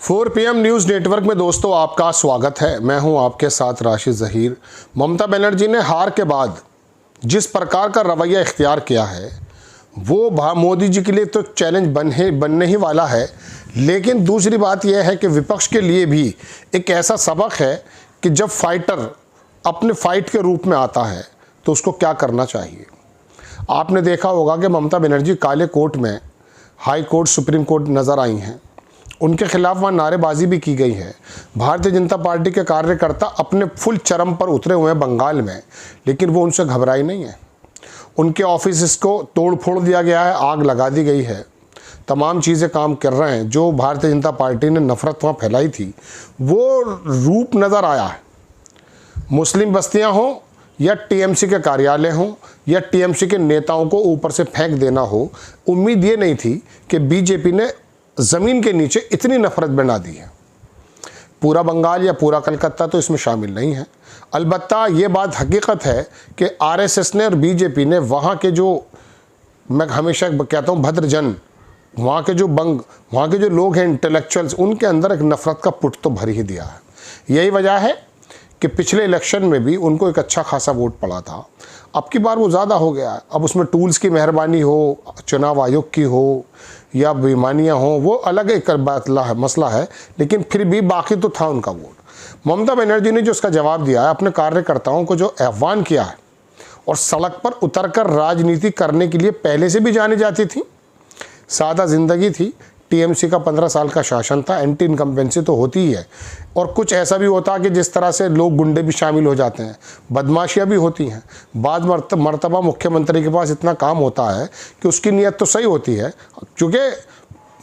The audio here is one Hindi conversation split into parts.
4 PM न्यूज़ नेटवर्क में दोस्तों आपका स्वागत है। मैं हूं आपके साथ राशिद ज़हीर। ममता बनर्जी ने हार के बाद जिस प्रकार का रवैया इख्तियार किया है वो मोदी जी के लिए तो चैलेंज बनने ही वाला है, लेकिन दूसरी बात यह है कि विपक्ष के लिए भी एक ऐसा सबक है कि जब फाइटर अपने फाइट के रूप में आता है तो उसको क्या करना चाहिए। आपने देखा होगा कि ममता बनर्जी काले कोर्ट में हाई कोर्ट सुप्रीम कोर्ट नज़र आई हैं, उनके खिलाफ वहाँ नारेबाजी भी की गई है। भारतीय जनता पार्टी के कार्यकर्ता अपने फुल चरम पर उतरे हुए हैं बंगाल में, लेकिन वो उनसे घबराई नहीं है। उनके ऑफिस को तोड़ फोड़ दिया गया है, आग लगा दी गई है, तमाम चीज़ें काम कर रहे हैं। जो भारतीय जनता पार्टी ने नफरत वहाँ फैलाई थी वो रूप नज़र आया है। मुस्लिम बस्तियाँ हों या टीएमसी के कार्यालय हों या टीएमसी के नेताओं को ऊपर से फेंक देना हो, उम्मीद ये नहीं थी कि बीजेपी ने ज़मीन के नीचे इतनी नफरत बना दी है। पूरा बंगाल या पूरा कलकत्ता तो इसमें शामिल नहीं है। अलबत्ता ये बात हकीकत है कि आरएसएस ने और बीजेपी ने वहाँ के जो, मैं हमेशा कहता हूँ भद्रजन, वहाँ के जो लोग हैं इंटेलेक्चुअल्स, उनके अंदर एक नफ़रत का पुट तो भर ही दिया है। यही वजह है कि पिछले इलेक्शन में भी उनको एक अच्छा खासा वोट पड़ा था, अब की बार वो ज़्यादा हो गया है। अब उसमें टूल्स की मेहरबानी हो, चुनाव आयोग की हो या बेईमानियाँ हों, वो अलग एक मसला है, लेकिन फिर भी बाकी तो था उनका वोट। ममता बनर्जी ने जो उसका जवाब दिया है, अपने कार्यकर्ताओं को जो आह्वान किया है और सड़क पर उतरकर राजनीति करने के लिए पहले से भी जानी जाती थी। सादा ज़िंदगी थी, टीएमसी का 15 साल का शासन था, एंटी इनकम्बेंसी तो होती ही है, और कुछ ऐसा भी होता है कि जिस तरह से लोग गुंडे भी शामिल हो जाते हैं, बदमाशियाँ भी होती हैं। बाद मर्तबा मुख्यमंत्री के पास इतना काम होता है कि उसकी नीयत तो सही होती है, क्योंकि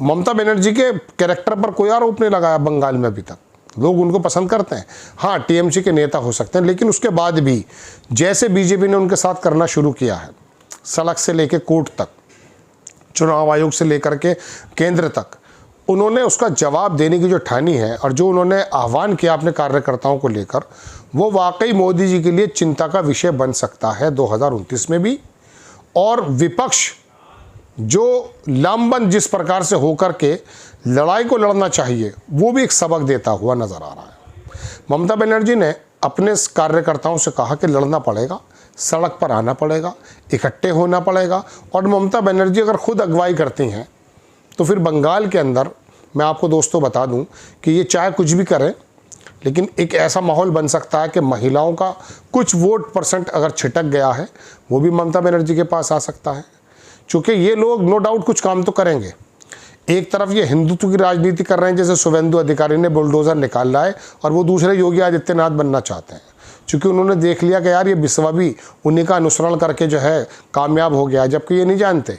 ममता बनर्जी के कैरेक्टर पर कोई आरोप नहीं लगाया बंगाल में अभी तक, लोग उनको पसंद करते हैं। हाँ, टीएमसी के नेता हो सकते हैं, लेकिन उसके बाद भी जैसे बीजेपी ने उनके साथ करना शुरू किया है, सड़क से लेकर कोर्ट तक, चुनाव आयोग से लेकर के केंद्र तक, उन्होंने उसका जवाब देने की जो ठानी है और जो उन्होंने आह्वान किया अपने कार्यकर्ताओं को लेकर, वो वाकई मोदी जी के लिए चिंता का विषय बन सकता है 2029 में भी। और विपक्ष जो लामबंद जिस प्रकार से होकर के लड़ाई को लड़ना चाहिए, वो भी एक सबक देता हुआ नज़र आ रहा है। ममता बनर्जी ने अपने कार्यकर्ताओं से कहा कि लड़ना पड़ेगा, सड़क पर आना पड़ेगा, इकट्ठे होना पड़ेगा। और ममता बनर्जी अगर खुद अगुवाई करती हैं तो फिर बंगाल के अंदर, मैं आपको दोस्तों बता दूं कि ये चाहे कुछ भी करें, लेकिन एक ऐसा माहौल बन सकता है कि महिलाओं का कुछ वोट परसेंट अगर छिटक गया है, वो भी ममता बनर्जी के पास आ सकता है। चूँकि ये लोग नो डाउट कुछ काम तो करेंगे। एक तरफ ये हिंदुत्व की राजनीति कर रहे हैं, जैसे शुभेंदु अधिकारी ने बुलडोज़र निकाला है, और वो दूसरे योगी आदित्यनाथ बनना चाहते हैं, क्योंकि उन्होंने देख लिया कि यार ये बिस्वा भी उन्हीं का अनुसरण करके जो है कामयाब हो गया। जबकि ये नहीं जानते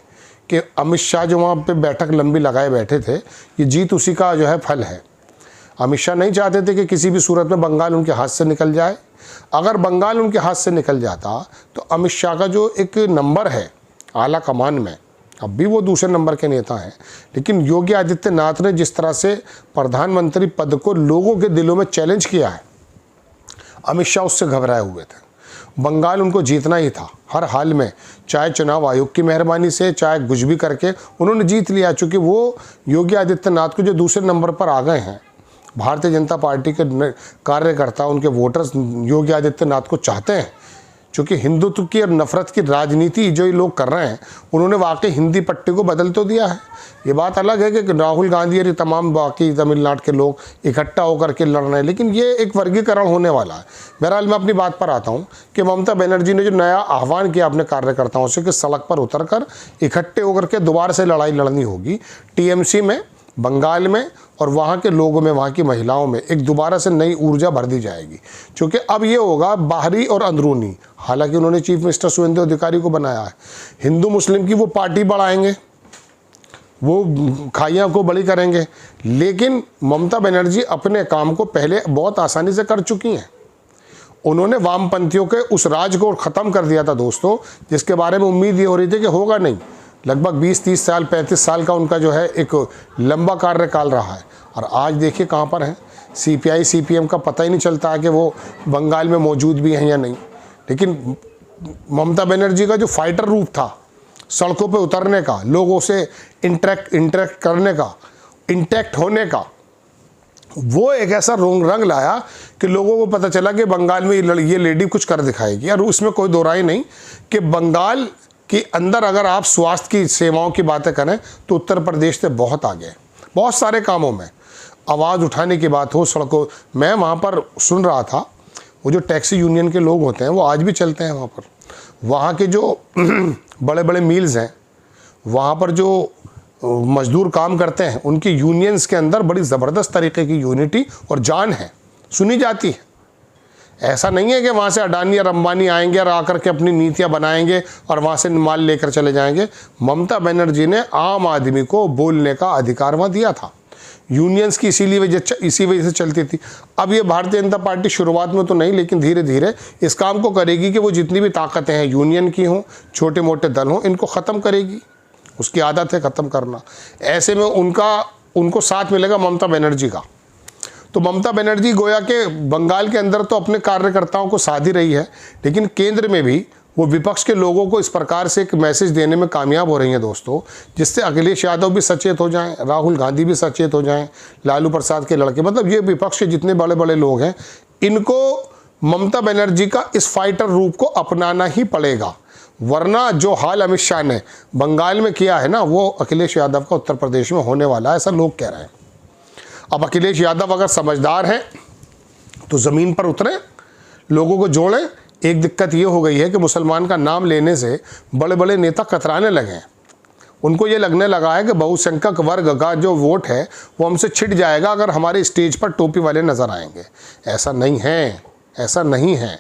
कि अमित शाह जो वहाँ पे बैठक लंबी लगाए बैठे थे, ये जीत उसी का जो है फल है। अमित शाह नहीं चाहते थे कि किसी भी सूरत में बंगाल उनके हाथ से निकल जाए। अगर बंगाल उनके हाथ से निकल जाता तो अमित शाह का जो एक नंबर है आला कमान में, अब भी वो दूसरे नंबर के नेता हैं, लेकिन योगी आदित्यनाथ ने जिस तरह से प्रधानमंत्री पद को लोगों के दिलों में चैलेंज किया है, अमित शाह उससे घबराए हुए थे। बंगाल उनको जीतना ही था हर हाल में, चाहे चुनाव आयोग की मेहरबानी से, चाहे कुछ भी करके उन्होंने जीत लिया। चूँकि वो योगी आदित्यनाथ को जो दूसरे नंबर पर आ गए हैं, भारतीय जनता पार्टी के कार्यकर्ता, उनके वोटर्स योगी आदित्यनाथ को चाहते हैं। चूँकि हिंदुत्व की और नफ़रत की राजनीति जो ये लोग कर रहे हैं, उन्होंने वाकई हिंदी पट्टी को बदल तो दिया है। ये बात अलग है कि राहुल गांधी और तमाम बाकी तमिलनाडु के लोग इकट्ठा होकर के लड़ रहे हैं, लेकिन ये एक वर्गीकरण होने वाला है। बहरहाल मैं अपनी बात पर आता हूँ कि ममता बनर्जी ने जो नया आह्वान किया अपने कार्यकर्ताओं से कि सड़क पर उतरकर इकट्ठे होकर के दोबारा से लड़ाई लड़नी होगी, टीएमसी में, बंगाल में, और वहाँ के लोगों में, वहाँ की महिलाओं में एक दोबारा से नई ऊर्जा भर दी जाएगी। क्योंकि अब ये होगा बाहरी और अंदरूनी। हालांकि उन्होंने चीफ मिनिस्टर शुभेंदु अधिकारी को बनाया है, हिंदू मुस्लिम की वो पार्टी बढ़ाएंगे, वो खाइयाँ को बड़ी करेंगे, लेकिन ममता बनर्जी अपने काम को पहले बहुत आसानी से कर चुकी हैं। उन्होंने वामपंथियों के उस राज को ख़त्म कर दिया था दोस्तों, जिसके बारे में उम्मीद ये हो रही थी कि होगा नहीं। लगभग 20-30 साल 35 साल का उनका जो है एक लंबा कार्यकाल रहा है, और आज देखिए कहाँ पर हैं। सीपीआई सीपीएम का पता ही नहीं चलता है कि वो बंगाल में मौजूद भी हैं या नहीं। लेकिन ममता बनर्जी का जो फाइटर रूप था, सड़कों पे उतरने का, लोगों से इंटरेक्ट करने का, इंटैक्ट होने का, वो एक ऐसा रंग लाया कि लोगों को पता चला कि बंगाल में ये लेडी कुछ कर दिखाएगी। और उसमें कोई दो राय नहीं कि बंगाल के अंदर अगर आप स्वास्थ्य की सेवाओं की बातें करें तो उत्तर प्रदेश से बहुत आगे है, बहुत सारे कामों में। आवाज़ उठाने की बात हो, सड़कों, मैं वहाँ पर सुन रहा था, वो जो टैक्सी यूनियन के लोग होते हैं वो आज भी चलते हैं वहाँ पर। वहाँ के जो बड़े बड़े मील्स हैं, वहाँ पर जो मजदूर काम करते हैं, उनकी यूनियंस के अंदर बड़ी ज़बरदस्त तरीके की यूनिटी और जान है, सुनी जाती है। ऐसा नहीं है कि वहाँ से अडानी और अंबानी आएंगे और आकर के अपनी नीतियाँ बनाएंगे और वहाँ से माल लेकर चले जाएंगे। ममता बनर्जी ने आम आदमी को बोलने का अधिकार वहाँ दिया था। यूनियंस की इसी वजह से चलती थी। अब ये भारतीय जनता पार्टी शुरुआत में तो नहीं, लेकिन धीरे धीरे इस काम को करेगी कि वो जितनी भी ताकतें हैं यूनियन की हों, छोटे मोटे दल हों, इनको ख़त्म करेगी। उसकी आदत है ख़त्म करना। ऐसे में उनको साथ मिलेगा ममता बनर्जी का। तो ममता बनर्जी गोया के बंगाल के अंदर तो अपने कार्यकर्ताओं को साध ही रही है, लेकिन केंद्र में भी वो विपक्ष के लोगों को इस प्रकार से एक मैसेज देने में कामयाब हो रही हैं दोस्तों, जिससे अखिलेश यादव भी सचेत हो जाएं, राहुल गांधी भी सचेत हो जाएं, लालू प्रसाद के लड़के, मतलब ये विपक्ष के जितने बड़े बड़े लोग हैं, इनको ममता बनर्जी का इस फाइटर रूप को अपनाना ही पड़ेगा। वरना जो हाल अमित शाह ने बंगाल में किया है ना, वो अखिलेश यादव का उत्तर प्रदेश में होने वाला है, ऐसा लोग कह रहे हैं। अब अखिलेश यादव अगर समझदार हैं तो ज़मीन पर उतरें, लोगों को जोड़ें। एक दिक्कत ये हो गई है कि मुसलमान का नाम लेने से बड़े बड़े नेता कतराने लगे हैं। उनको ये लगने लगा है कि बहुसंख्यक वर्ग का जो वोट है वो हमसे छिट जाएगा अगर हमारे स्टेज पर टोपी वाले नज़र आएंगे। ऐसा नहीं है, ऐसा नहीं है।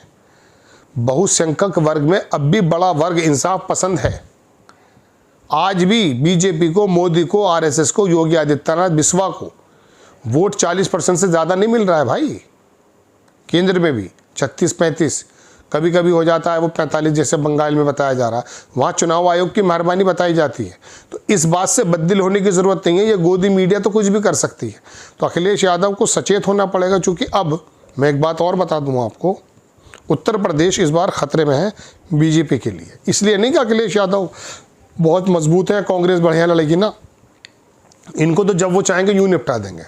बहुसंख्यक वर्ग में अब भी बड़ा वर्ग इंसाफ पसंद है। आज भी बीजेपी को, मोदी को, आरएसएस को, योगी आदित्यनाथ, बिस्वा को वोट 40% से ज़्यादा नहीं मिल रहा है भाई। केंद्र में भी 36-35, कभी कभी हो जाता है वो 45 जैसे बंगाल में बताया जा रहा है। वहाँ चुनाव आयोग की मेहरबानी बताई जाती है। तो इस बात से बददिल होने की ज़रूरत नहीं है। ये गोदी मीडिया तो कुछ भी कर सकती है। तो अखिलेश यादव को सचेत होना पड़ेगा, क्योंकि अब मैं एक बात और बता दूँ आपको, उत्तर प्रदेश इस बार ख़तरे में है बीजेपी के लिए। इसलिए नहीं कि अखिलेश यादव बहुत मजबूत है, कांग्रेस बढ़िया लड़ेगी ना, इनको तो जब वो चाहेंगे यूँ निपटा देंगे।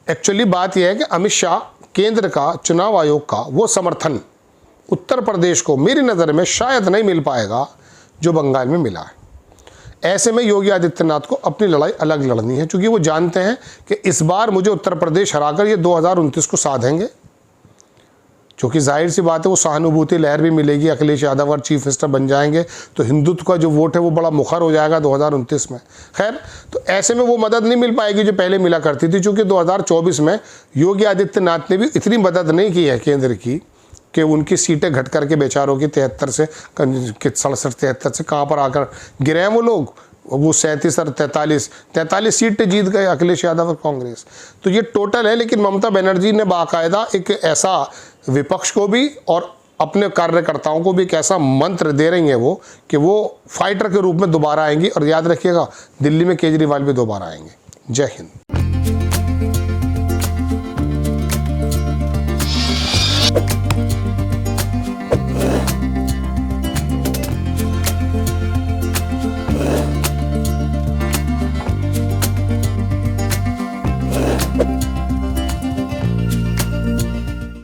एक्चुअली बात यह है कि अमित शाह, केंद्र का चुनाव आयोग का वो समर्थन उत्तर प्रदेश को मेरी नज़र में शायद नहीं मिल पाएगा जो बंगाल में मिला है। ऐसे में योगी आदित्यनाथ को अपनी लड़ाई अलग लड़नी है, क्योंकि वो जानते हैं कि इस बार मुझे उत्तर प्रदेश हराकर ये 2029 को साधेंगे। क्योंकि जाहिर सी बात है वो सहानुभूति लहर भी मिलेगी। अखिलेश यादव अगर चीफ मिनिस्टर बन जाएंगे तो हिंदुत्व का जो वोट है वो बड़ा मुखर हो जाएगा 2029 में। खैर, तो ऐसे में वो मदद नहीं मिल पाएगी जो पहले मिला करती थी, क्योंकि 2024 में योगी आदित्यनाथ ने भी इतनी मदद नहीं की है केंद्र की कि उनकी सीटें घट करके बेचारों की 73 से 67-73 से कहाँ पर आकर गिरे हैं वो लोग। वो 37 और 43 सीटें जीत गए अखिलेश यादव और कांग्रेस। तो ये टोटल है। लेकिन ममता बनर्जी ने बाकायदा एक ऐसा विपक्ष को भी और अपने कार्यकर्ताओं को भी एक ऐसा मंत्र दे रही हैं वो कि वो फाइटर के रूप में दोबारा आएंगी। और याद रखिएगा, दिल्ली में केजरीवाल भी दोबारा आएंगे। जय हिंद।